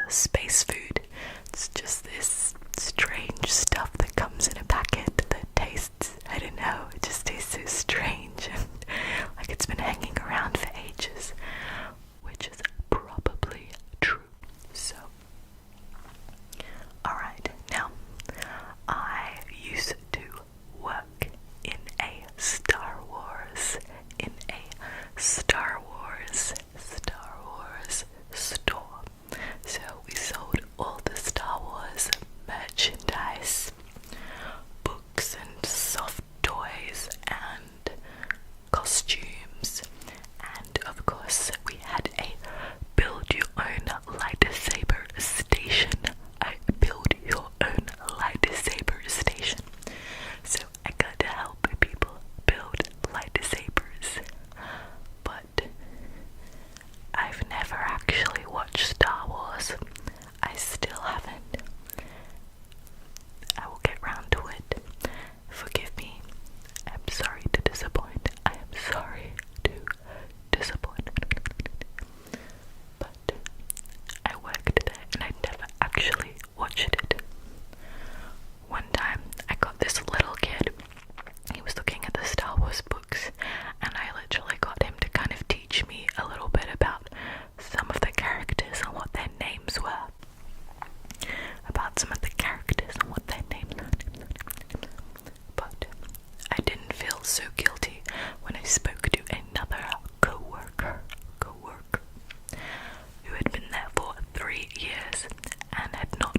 space food. It's just this strange stuff that comes in a packet that tastes, I don't know, it just tastes so strange and like it's been hanging around for ages, which is probably true. So, alright, now I used to work in a Star Wars store. So we sold all the Star Wars merchandise, books and soft toys and costumes, and of course we had a build your own lightsaber station. So I got to help people build lightsabers, but I've never actually watched Star Wars. I still haven't. I will get round to it. Forgive me. I'm sorry to disappoint. I am sorry to disappoint. But I worked there and I never actually watched it. One time I got this little kid. He was looking at the Star Wars books and I literally got him to kind of teach me a little bit about some of the characters and what their names were. But I didn't feel so guilty when I spoke to another co-worker who had been there for 3 years and had not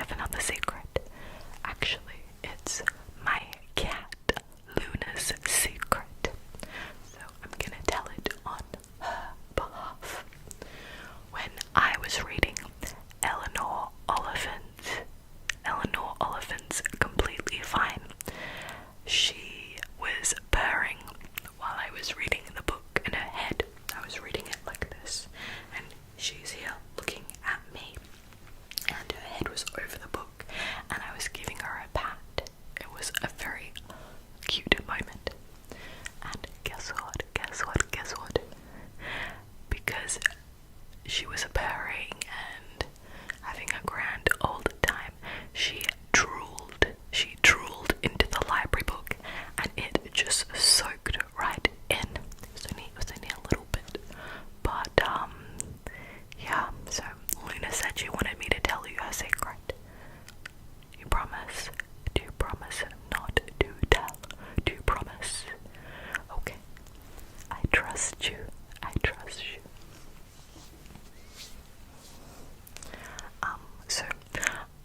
have another secret. Actually, it's my cat Luna's secret. So I'm gonna tell it on her behalf. When I was reading Eleanor Oliphant's Completely Fine, she was purring while I was reading the book in her head. I was reading it like this, and she's here looking at me, and her head was over the book, and I was giving her a pat. It was a very cute moment. And guess what? Because she was purring and having a grand old time, she drooled into the library book, and it just soaked right in. It was only a little bit, but yeah. So Luna said she wanted me to tell you her secret. Do you promise? Do you promise not to tell? Do you promise? Okay. I trust you. So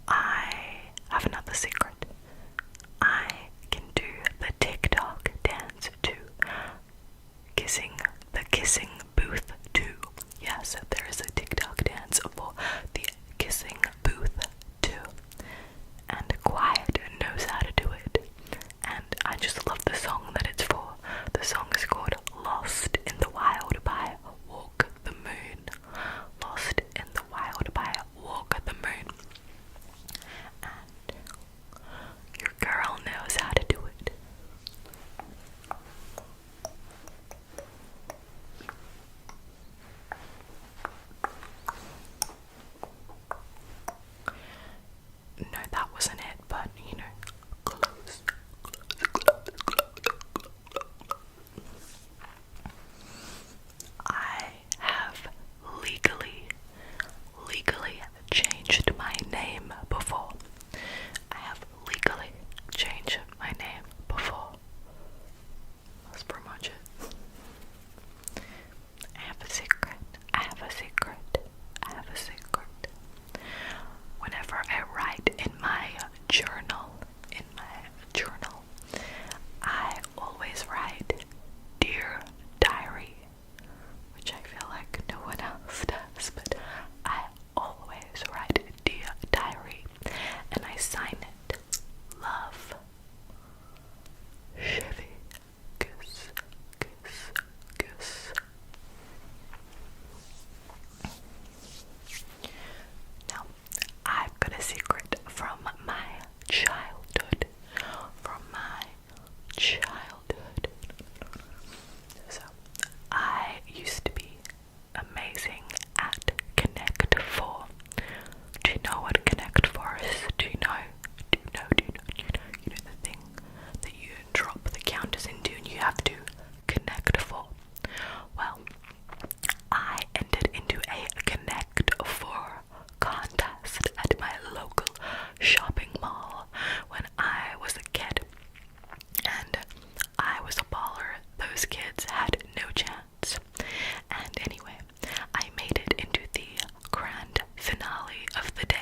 I have another secret. I can do the TikTok dance too. The kissing booth too. Yeah, so there is a TikTok dance for the kissing booth too. And Quiet knows how to do it. And I just love the song that it's for. The song is called Lost in the Wild by Walk the Moon. Lost in the Wild by Walk the Moon. And your girl knows how to do it. No, that wasn't it, but you know, close. I have legally changed my name before. I have legally changed my name before. That's pretty much it. I have a secret. Whenever I write in my journal, I always write Dear Diary, which I feel like no one else does, but I always write Dear Diary, and I sign it Love, Chevy, Kiss. Now, I've got a secret from my childhood. So, I used to be amazing at Connect 4. Do you know what Connect 4 is? Do you know the thing that you drop the counters into and you have to connect 4? Well, I entered into a Connect 4 contest at my local shopping mall when I was a kid, and I was a baller. Those kids had no chance. And anyway, I made it into the grand finale of the day.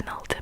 final